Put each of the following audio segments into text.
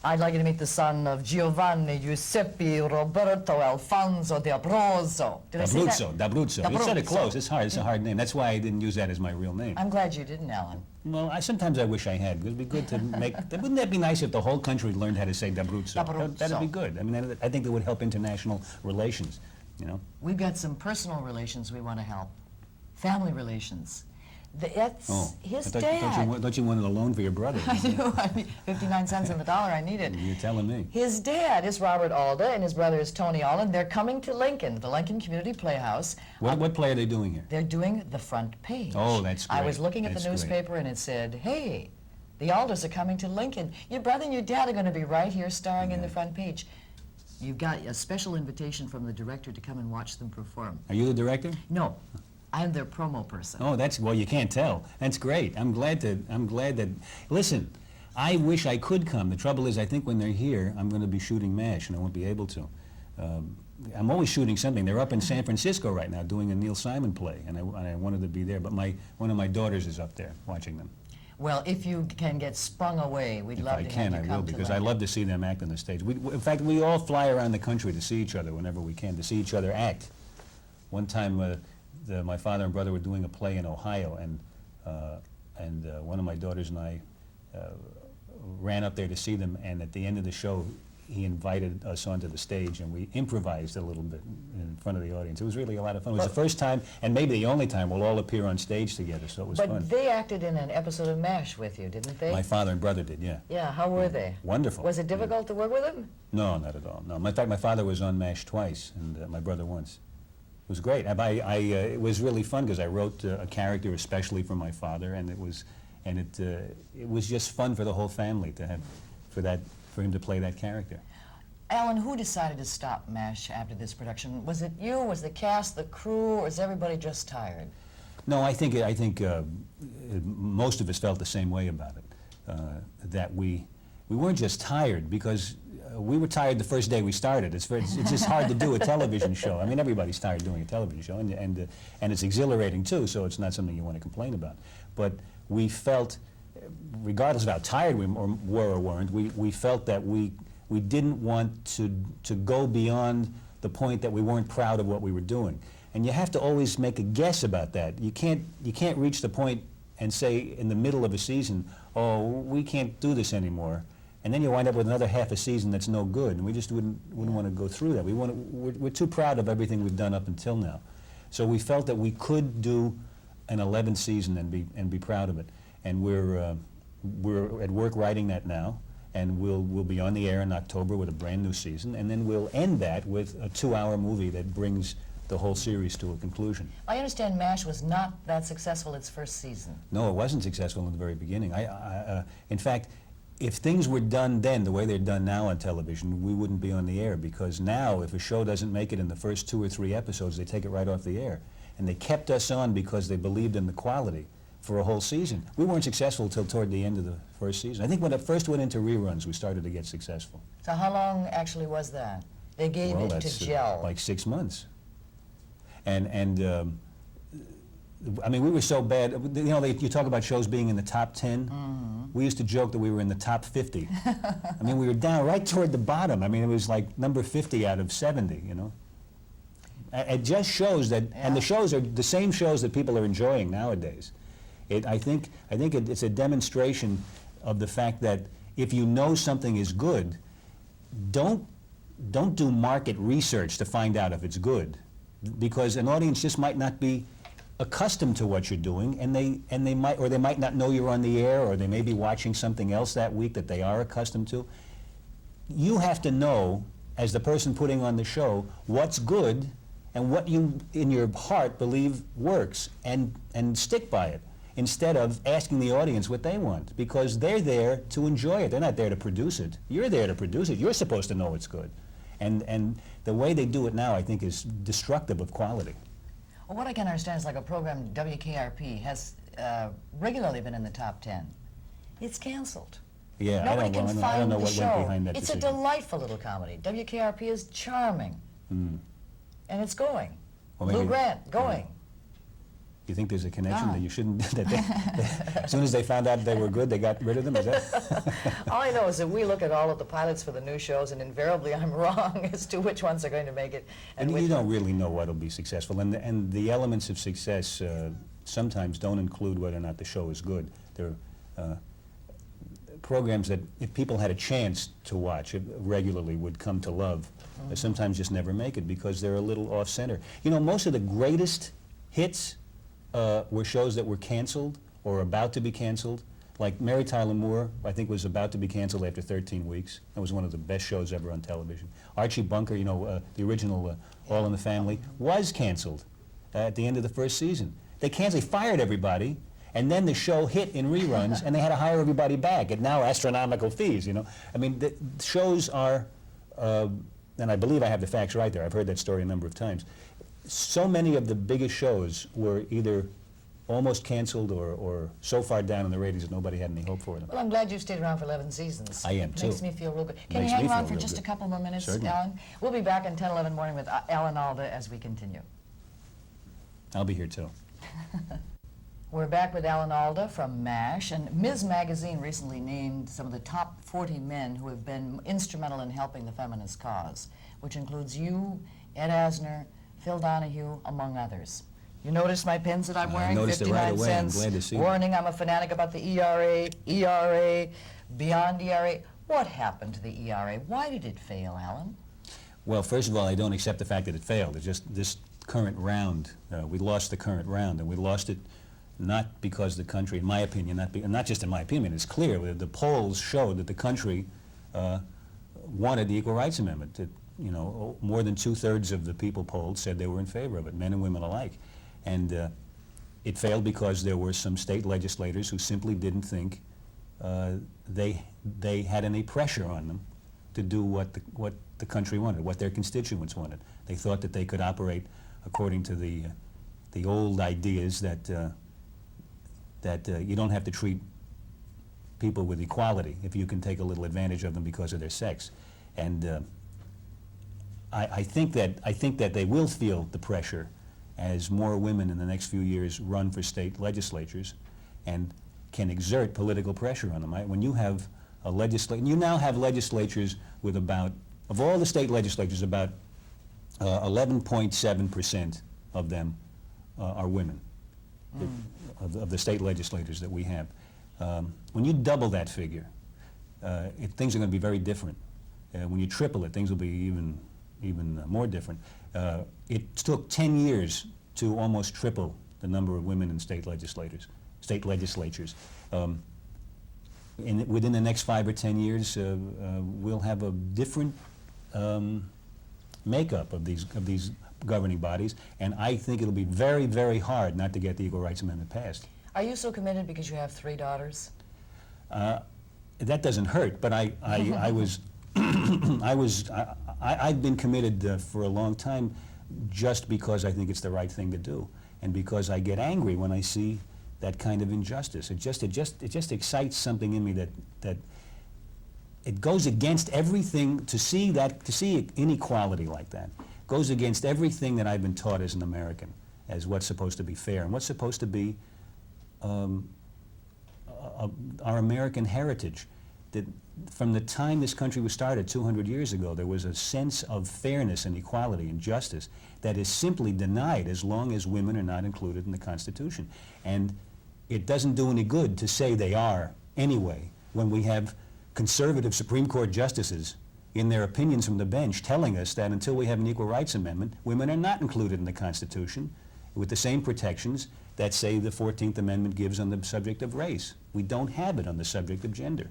I'd like you to meet the son of Giovanni Giuseppe Roberto Alfonso d'Abruzzo. Did I say that? D'Abruzzo. You said it close. It's hard. It's a hard name. That's why I didn't use that as my real name. I'm glad you didn't, Alan. Well, sometimes I wish I had. It would be good to make. Wouldn't that be nice if the whole country learned how to say D'Abruzzo? That'd be good. I mean, I think it would help international relations. You know. We've got some personal relations we want to help. Family relations. His dad. Don't you want a loan for your brother? I do. I mean, 59 cents on the dollar. I need it. You're telling me. His dad is Robert Alda, and his brother is Tony Alda. They're coming to Lincoln, the Lincoln Community Playhouse. What play are they doing here? They're doing the front page. Oh, that's great. I was looking at the newspaper, and it said, "Hey, the Aldas are coming to Lincoln. Your brother and your dad are going to be right here, starring in the front page." You've got a special invitation from the director to come and watch them perform. Are you the director? No. I'm their promo person. Oh, well, you can't tell. That's great. I'm glad that, listen, I wish I could come. The trouble is, I think when they're here, I'm going to be shooting MASH, and I won't be able to. I'm always shooting something. They're up in San Francisco right now doing a Neil Simon play, and I wanted to be there, but one of my daughters is up there watching them. Well, if you can get sprung away, we'd love to have you come to If I can, I will, because I love to see them act on the stage. In fact, we all fly around the country to see each other whenever we can, to see each other act. One time, my father and brother were doing a play in Ohio, and one of my daughters and I ran up there to see them, and at the end of the show, he invited us onto the stage, and we improvised a little bit in front of the audience. It was really a lot of fun. It was the first time, and maybe the only time, we'll all appear on stage together, so it was fun. But they acted in an episode of MASH with you, didn't they? My father and brother did, yeah. Yeah, how were they? Wonderful. Was it difficult to work with them? No, not at all. No. In fact, my father was on MASH twice, and my brother once. It was great. It was really fun because I wrote a character especially for my father, and it was just fun for the whole family to have for him to play that character. Alan, who decided to stop MASH after this production? Was it you? Was the cast, the crew, or was everybody just tired? No, I think most of us felt the same way about it. That we weren't just tired because. We were tired the first day we started. It's just hard to do a television show. I mean, everybody's tired doing a television show, and it's exhilarating too, so it's not something you want to complain about. But we felt, regardless of how tired we were or weren't, we felt that we didn't want to go beyond the point that we weren't proud of what we were doing. And you have to always make a guess about that. You can't reach the point and say in the middle of a season, oh, we can't do this anymore. And then you wind up with another half a season that's no good, and we just wouldn't want to go through that. We're too proud of everything we've done up until now. So we felt that we could do an 11th season and be proud of it. And we're at work writing that now, and we'll be on the air in October with a brand new season, and then we'll end that with a 2-hour movie that brings the whole series to a conclusion. I understand MASH was not that successful its first season. No, it wasn't successful in the very beginning. In fact, if things were done then the way they're done now on television, we wouldn't be on the air, because now if a show doesn't make it in the first 2 or 3 episodes, they take it right off the air. And they kept us on because they believed in the quality for a whole season. We weren't successful until toward the end of the first season. I think when it first went into reruns, we started to get successful. So how long actually was that? They gave it to gel. Like 6 months. I mean, we were so bad. You know, you talk about shows being in the top 10. Mm-hmm. We used to joke that we were in the top 50. I mean, we were down right toward the bottom. I mean, it was like number 50 out of 70, you know. It just shows that, and the shows are the same shows that people are enjoying nowadays. I think it's a demonstration of the fact that if you know something is good, don't do market research to find out if it's good, because an audience just might not be accustomed to what you're doing, and they might not know you're on the air, or they may be watching something else that week that they are accustomed to. You have to know, as the person putting on the show, what's good and what you in your heart believe works, and stick by it, instead of asking the audience what they want, because they're there to enjoy it. They're not there to produce it. You're there to produce it. You're supposed to know it's good. And the way they do it now, I think, is destructive of quality. Well, what I can understand is like a program, WKRP, has regularly been in the top 10. It's canceled. Yeah, Nobody can find the show. Went behind that It's decision. a delightful little comedy. WKRP is charming. And it's going. Well, Lou Grant, going. You think there's a connection Ah. that you shouldn't, as soon as they found out they were good, they got rid of them? Is that? All I know is that we look at all of the pilots for the new shows, and invariably I'm wrong as to which ones are going to make it. And which you don't really know what will be successful. And the elements of success sometimes don't include whether or not the show is good. There are programs that, if people had a chance to watch it regularly, would come to love. They sometimes just never make it because they're a little off-center. You know, most of the greatest hits were shows that were canceled or about to be canceled. Like Mary Tyler Moore, I think, was about to be canceled after 13 weeks. That was one of the best shows ever on television. Archie Bunker, you know, the original All in the Family, was canceled at the end of the first season. They fired everybody, and then the show hit in reruns, and they had to hire everybody back at now astronomical fees, you know. I mean, the shows are, and I believe I have the facts right there. I've heard that story a number of times. So many of the biggest shows were either almost canceled or so far down in the ratings that nobody had any hope for them. Well, I'm glad you stayed around for 11 seasons. I am, too. Makes me feel real good. Can Makes you me hang around feel for real just a good. couple more minutes, Certainly. Alan? We'll be back in 10, 11 morning with Alan Alda as we continue. I'll be here, too. We're back with Alan Alda from MASH, and Ms. Magazine recently named some of the top 40 men who have been instrumental in helping the feminist cause, which includes you, Ed Asner, Phil Donahue, among others. You notice my pins that I'm I wearing? noticed it 59 right away. I'm cents. glad to see it. Warning, I'm a fanatic about the ERA, beyond ERA. What happened to the ERA? Why did it fail, Alan? Well, first of all, I don't accept the fact that it failed. It's just this current round. We lost the current round, and we lost it not because the country, in my opinion, not just in my opinion, it's clear. The polls showed that the country wanted the Equal Rights Amendment. That, you know, more than 2/3 of the people polled said they were in favor of it, men and women alike. And it failed because there were some state legislators who simply didn't think they had any pressure on them to do what the country wanted, what their constituents wanted. They thought that they could operate according to the old ideas that you don't have to treat people with equality if you can take a little advantage of them because of their sex. And I think that they will feel the pressure as more women in the next few years run for state legislatures and can exert political pressure on them. When you have a you now have legislatures with about, of all the state legislatures, about 11.7% of them are women, of the state legislators that we have. When you double that figure, things are going to be very different. When you triple it, things will be even more different. It took 10 years to almost triple the number of women in state legislatures. Within the next 5 or 10 years, we'll have a different makeup of these governing bodies, and I think it'll be very, very hard not to get the Equal Rights Amendment passed. Are you so committed because you have 3 daughters? That doesn't hurt, but I was I've been committed for a long time just because I think it's the right thing to do, and because I get angry when I see that kind of injustice. It just excites something in me that it goes against everything. To see inequality like that goes against everything that I've been taught as an American, as what's supposed to be fair and what's supposed to be our American heritage. That from the time this country was started 200 years ago, there was a sense of fairness and equality and justice that is simply denied as long as women are not included in the Constitution. And it doesn't do any good to say they are anyway, when we have conservative Supreme Court justices in their opinions from the bench telling us that until we have an Equal Rights Amendment, women are not included in the Constitution with the same protections that, say, the 14th Amendment gives on the subject of race. We don't have it on the subject of gender.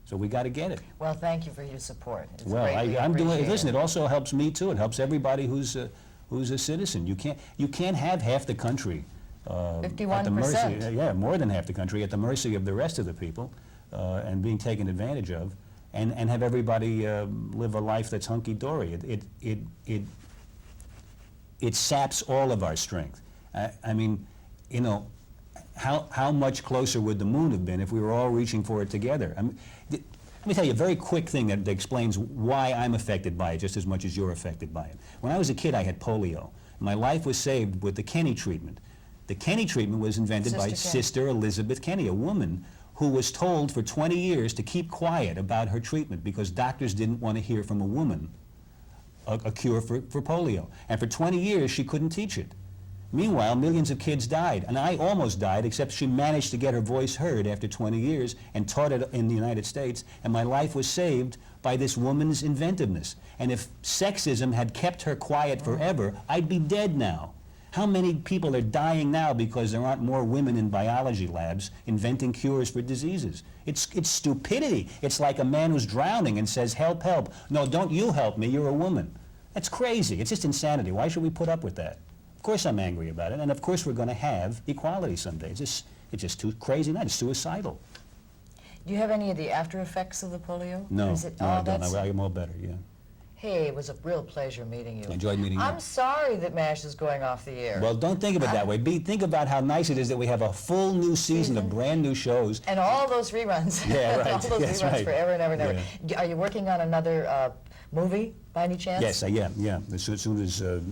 So we got to get it. Well, thank you for your support. It's Well, greatly I'm doing it. Listen, appreciated. it also helps me too. It helps everybody who's a citizen. You can't have half the country at the mercy. 51%. Yeah, more than half the country at the mercy of the rest of the people and being taken advantage of, and have everybody live a life that's hunky-dory. It saps all of our strength. I mean, you know, how much closer would the moon have been if we were all reaching for it together? I mean, let me tell you a very quick thing that explains why I'm affected by it just as much as you're affected by it. When I was a kid, I had polio. My life was saved with the Kenny treatment. The Kenny treatment was invented by Sister Kenny. Sister Elizabeth Kenny, a woman who was told for 20 years to keep quiet about her treatment because doctors didn't want to hear from a woman a cure for polio. And for 20 years, she couldn't teach it. Meanwhile, millions of kids died, and I almost died, except she managed to get her voice heard after 20 years and taught it in the United States, and my life was saved by this woman's inventiveness. And if sexism had kept her quiet forever, I'd be dead now. How many people are dying now because there aren't more women in biology labs inventing cures for diseases? It's stupidity. It's like a man who's drowning and says, help, help. No, don't you help me, you're a woman. That's crazy. It's just insanity. Why should we put up with that? Of course I'm angry about it, and of course we're going to have equality someday. It's just too crazy now. It's suicidal. Do you have any of the after effects of the polio? No, Is it, no, I don't. that's- I'm all better, yeah. Hey, it was a real pleasure meeting you. I enjoyed meeting you. I'm sorry that MASH is going off the air. Well, don't think of it that way. Think about how nice it is that we have a full new season of brand new shows. And all those reruns. Yeah, right. All those That's reruns right. forever and ever and ever. Yeah. Are you working on another movie by any chance? Yes, yeah. As soon as the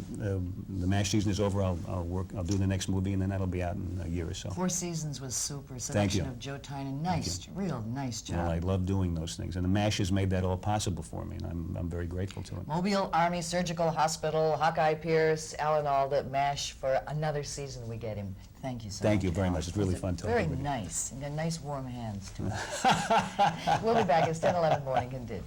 MASH season is over, I'll do the next movie, and then that'll be out in a year or so. 4 Seasons was super. Thank Selection you. of Joe Tynan. Nice, real nice job. Well, I love doing those things, and the MASH has made that all possible for me, and I'm very grateful to it. Mobile Army Surgical Hospital, Hawkeye Pierce, Alan Alda, MASH for another season we get him. Thank you so much. Thank you very Alan. much. It's really Was fun talking very with you. nice. And got nice warm hands, too. We'll be back. It's 10:11 Morning Continues.